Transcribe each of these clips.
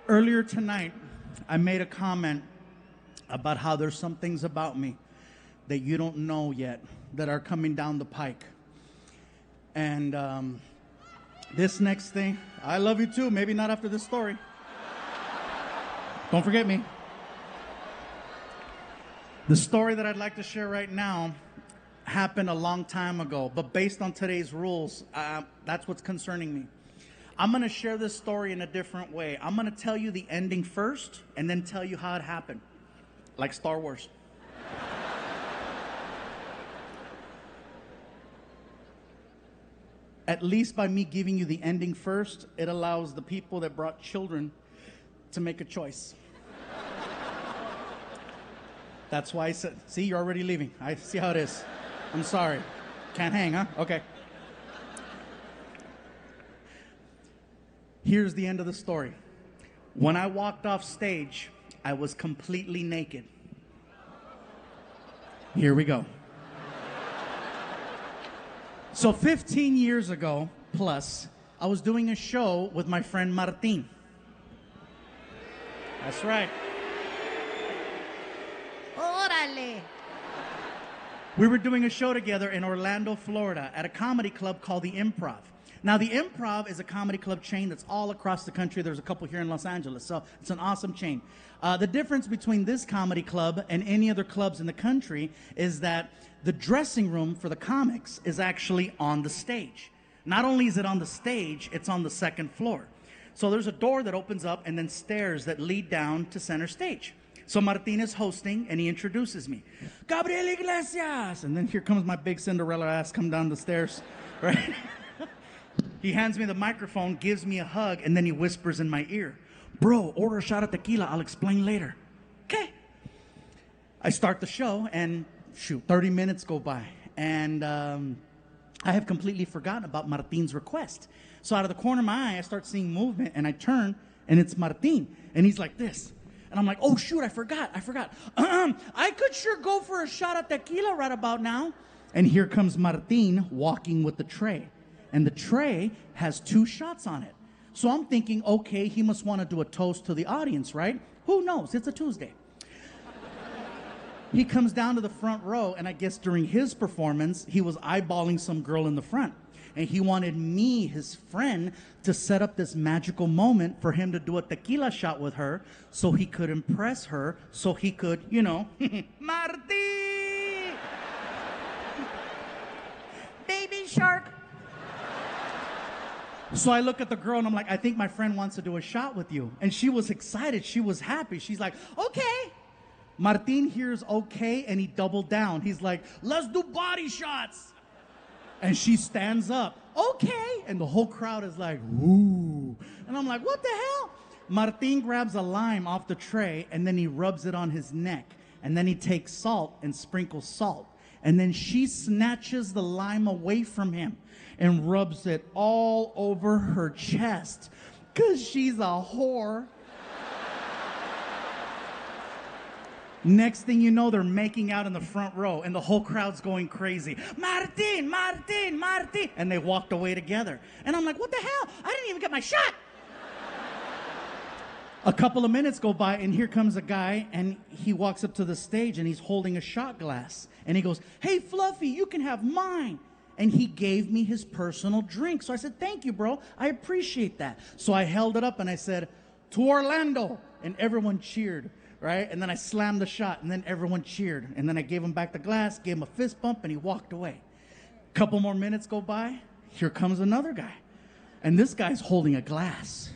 Earlier tonight, I made a comment about how there's some things about me that you don't know yet that are coming down the pike. And this next thing, I love you too, maybe not after this story. Don't forget me. The story that I'd like to share right now happened a long time ago, but based on today's rules, that's what's concerning me. I'm going to share this story in a different way. I'm going to tell you the ending first and then tell you how it happened, like Star Wars. At least by me giving you the ending first, it allows the people that brought children to make a choice. That's why I said, see, you're already leaving. I see how it is. I'm sorry. Can't hang, huh? Okay. Here's the end of the story. When I walked off stage, I was completely naked. Here we go. So 15 years ago, plus, I was doing a show with my friend Martin. That's right. Órale. We were doing a show together in Orlando, Florida, at a comedy club called the Improv. Now, the Improv is a comedy club chain that's all across the country. There's a couple here in Los Angeles, so it's an awesome chain. The difference between this comedy club and any other clubs in the country is that the dressing room for the comics is actually on the stage. Not only is it on the stage, it's on the second floor. So there's a door that opens up and then stairs that lead down to center stage. So Martin is hosting, and he introduces me. Gabriel Iglesias! And then here comes my big Cinderella ass come down the stairs, right? He hands me the microphone, gives me a hug, and then he whispers in my ear, bro, order a shot of tequila. I'll explain later. Okay. I start the show, and 30 minutes go by. And I have completely forgotten about Martin's request. So out of the corner of my eye, I start seeing movement, and I turn, and it's Martin. And he's like this. And I'm like, oh, shoot, I forgot. I could sure go for a shot of tequila right about now. And here comes Martin walking with the tray. And the tray has 2 shots on it. So I'm thinking, okay, he must want to do a toast to the audience, right? Who knows? It's a Tuesday. He comes down to the front row, and I guess during his performance, he was eyeballing some girl in the front. And he wanted me, his friend, to set up this magical moment for him to do a tequila shot with her so he could impress her, so he could, you know, Marti! Baby shark. So I look at the girl and I'm like, I think my friend wants to do a shot with you. And she was excited. She was happy. She's like, okay. Martin hears okay and he doubled down. He's like, let's do body shots. And she stands up. Okay. And the whole crowd is like, ooh. And I'm like, what the hell? Martin grabs a lime off the tray and then he rubs it on his neck. And then he takes salt and sprinkles salt. And then she snatches the lime away from him and rubs it all over her chest because she's a whore. Next thing you know, they're making out in the front row and the whole crowd's going crazy. Martin, Martin, Martin. And they walked away together. And I'm like, what the hell? I didn't even get my shot. A couple of minutes go by and here comes a guy and he walks up to the stage and he's holding a shot glass. And he goes, hey, Fluffy, you can have mine. And he gave me his personal drink. So I said, thank you, bro. I appreciate that. So I held it up and I said, to Orlando. And everyone cheered, right? And then I slammed the shot and then everyone cheered. And then I gave him back the glass, gave him a fist bump, and he walked away. A couple more minutes go by. Here comes another guy. And this guy's holding a glass.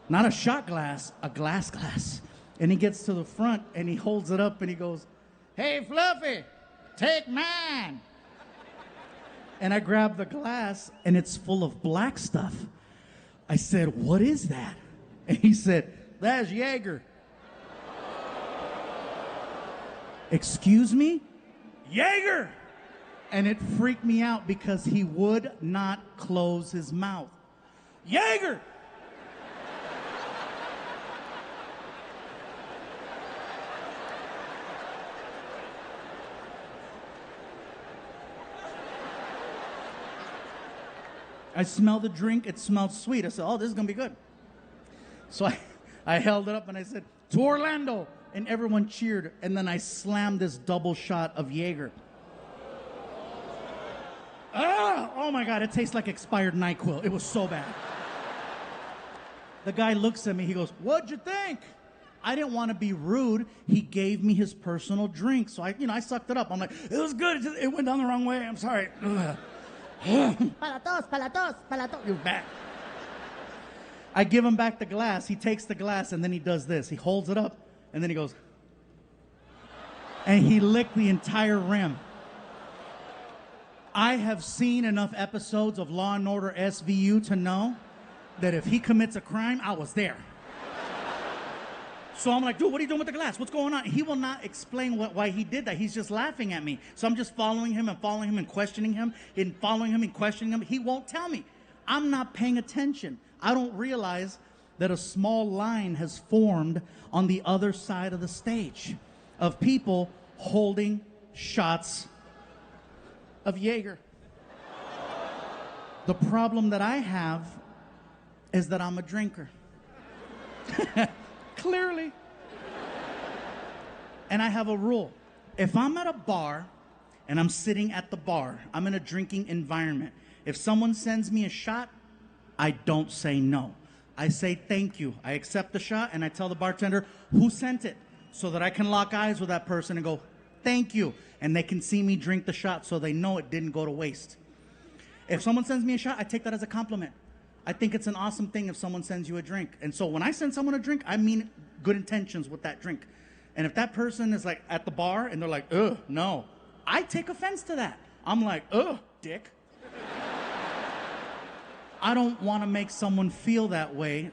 Not a shot glass, a glass. And he gets to the front and he holds it up and he goes, hey, Fluffy, take mine. And I grab the glass and it's full of black stuff. I said, what is that? And he said, that's Jager. Excuse me? Jager! And it freaked me out because he would not close his mouth. Jager! I smelled the drink. It smelled sweet. I said, oh, this is going to be good. So I held it up and I said, to Orlando. And everyone cheered. And then I slammed this double shot of Jager. Oh my God, it tastes like expired NyQuil. It was so bad. The guy looks at me, he goes, what'd you think? I didn't want to be rude. He gave me his personal drink. So I sucked it up. I'm like, it was good. It went down the wrong way. I'm sorry. Palatos, palatos, palatos. It was bad. I give him back the glass. He takes the glass and then he does this. He holds it up and then he goes, and he licked the entire rim. I have seen enough episodes of Law and Order SVU to know that if he commits a crime, I was there. So I'm like, dude, what are you doing with the glass? What's going on? He will not explain why he did that. He's just laughing at me. So I'm just following him and questioning him and following him and questioning him. He won't tell me. I'm not paying attention. I don't realize that a small line has formed on the other side of the stage of people holding shots of Jaeger. The problem that I have is that I'm a drinker. Clearly. And I have a rule. If I'm at a bar and I'm sitting at the bar, I'm in a drinking environment. If someone sends me a shot, I don't say no. I say thank you. I accept the shot and I tell the bartender who sent it so that I can lock eyes with that person and go, thank you. And they can see me drink the shot so they know it didn't go to waste. If someone sends me a shot, I take that as a compliment. I think it's an awesome thing if someone sends you a drink. And so when I send someone a drink, I mean good intentions with that drink. And if that person is like at the bar and they're like, ugh, no, I take offense to that. I'm like, ugh, dick. I don't want to make someone feel that way.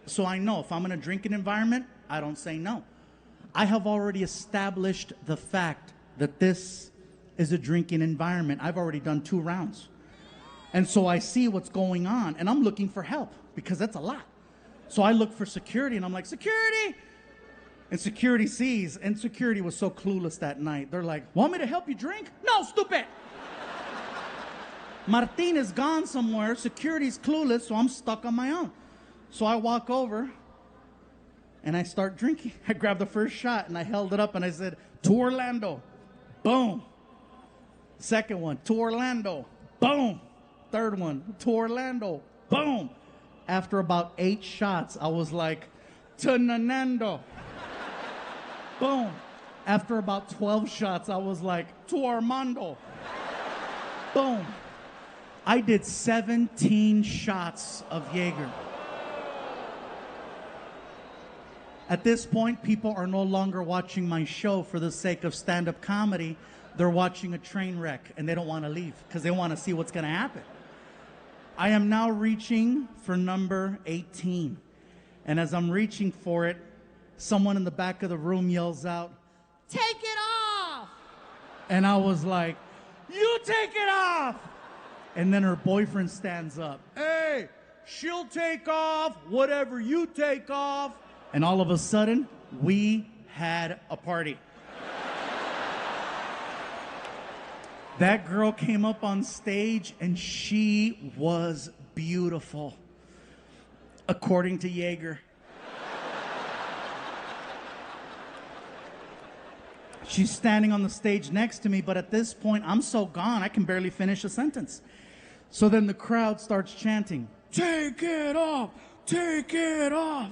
So I know if I'm in a drinking environment, I don't say no. I have already established the fact that this is a drinking environment. I've already done 2 rounds. And so I see what's going on, and I'm looking for help, because that's a lot. So I look for security, and I'm like, security! And security sees, and security was so clueless that night. They're like, want me to help you drink? No, stupid! Martin is gone somewhere, security's clueless, so I'm stuck on my own. So I walk over, and I start drinking. I grabbed the first shot, and I held it up, and I said, to Orlando. Boom. Second one, to Orlando. Boom. Third one, to Orlando. Boom. After about 8 shots, I was like, to Nanando. Boom. After about 12 shots, I was like, to Armando. Boom. I did 17 shots of Jaeger. At this point, people are no longer watching my show for the sake of stand-up comedy. They're watching a train wreck, and they don't want to leave because they want to see what's going to happen. I am now reaching for number 18. And as I'm reaching for it, someone in the back of the room yells out, Take it off! and I was like, you take it off! And then her boyfriend stands up. Hey, she'll take off whatever you take off. And all of a sudden, we had a party. That girl came up on stage and she was beautiful, according to Jager. She's standing on the stage next to me, but at this point, I'm so gone, I can barely finish a sentence. So then the crowd starts chanting, take it off, take it off.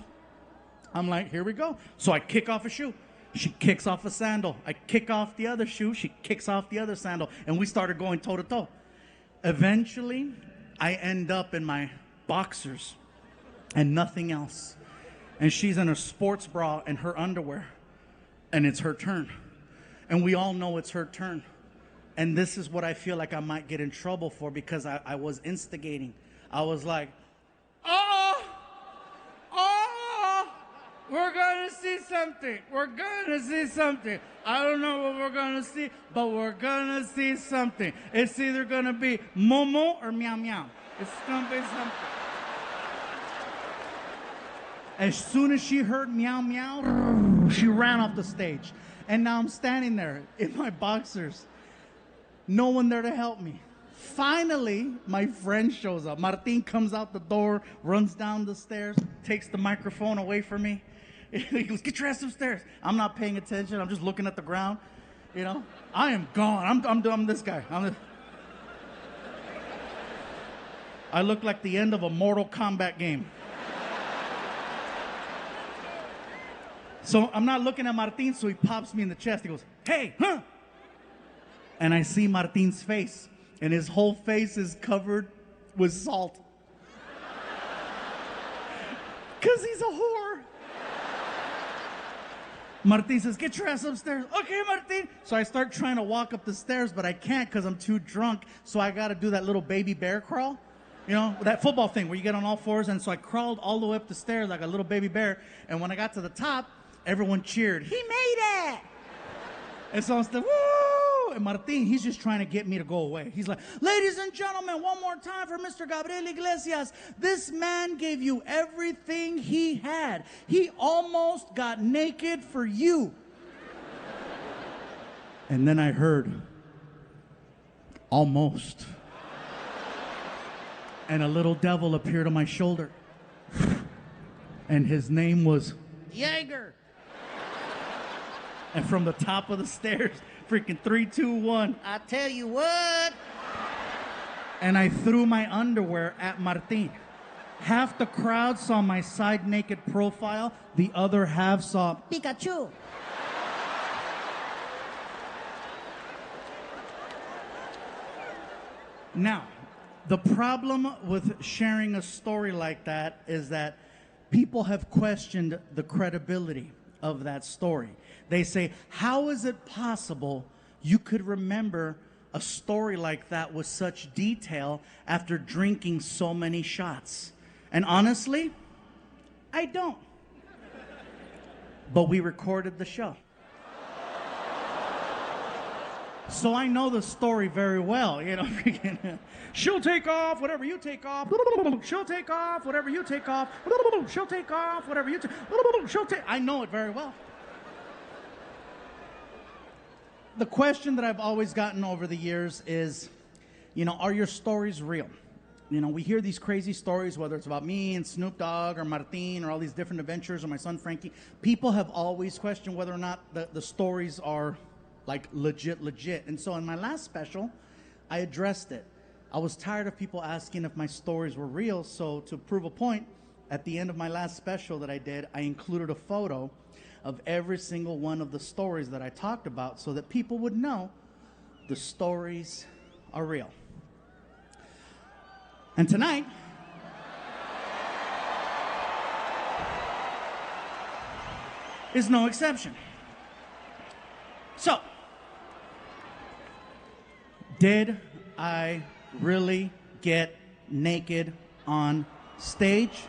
I'm like, here we go. So I kick off a shoe. She kicks off a sandal. I kick off the other shoe. She kicks off the other sandal. And we started going toe to toe. Eventually, I end up in my boxers and nothing else. And she's in her sports bra and her underwear. And it's her turn. And we all know it's her turn. And this is what I feel like I might get in trouble for, because I was instigating. I was like, we're gonna see something. We're gonna see something. I don't know what we're gonna see, but we're gonna see something. It's either gonna be Momo or Meow Meow. It's gonna be something. As soon as she heard Meow Meow, she ran off the stage. And now I'm standing there in my boxers. No one there to help me. Finally, my friend shows up. Martin comes out the door, runs down the stairs, takes the microphone away from me. He goes, get your ass upstairs. I'm not paying attention. I'm just looking at the ground. You know, I am gone. I'm this guy. I look like the end of a Mortal Kombat game. So I'm not looking at Martin, so he pops me in the chest. He goes, hey, huh? And I see Martin's face, and his whole face is covered with salt. Because he's a whore. Martin says, get your ass upstairs. Okay, Martin. So I start trying to walk up the stairs, but I can't because I'm too drunk. So I got to do that little baby bear crawl. You know, that football thing where you get on all fours. And so I crawled all the way up the stairs like a little baby bear. And when I got to the top, everyone cheered. He made it. And so I was like, woo! And Martin, he's just trying to get me to go away. He's like, ladies and gentlemen, one more time for Mr. Gabriel Iglesias. This man gave you everything he had. He almost got naked for you. And then I heard, almost. And a little devil appeared on my shoulder. And his name was Jager. And from the top of the stairs, freaking 3, 2, 1. I tell you what. And I threw my underwear at Martin. Half the crowd saw my side naked profile. The other half saw Pikachu. Now, the problem with sharing a story like that is that people have questioned the credibility of that story. They say, how is it possible you could remember a story like that with such detail after drinking so many shots? And honestly, I don't. But we recorded the show. So I know the story very well, you know. She'll take off whatever you take off. She'll take off whatever you take off. She'll take off whatever you take. I know it very well. The question that I've always gotten over the years is, you know, are your stories real? You know, we hear these crazy stories, whether it's about me and Snoop Dogg or Martin or all these different adventures or my son Frankie. People have always questioned whether or not the stories are like legit. And so in my last special, I addressed it. I was tired of people asking if my stories were real, so to prove a point, at the end of my last special that I did, I included a photo of every single one of the stories that I talked about so that people would know the stories are real. And tonight, is no exception. So, did I really get naked on stage?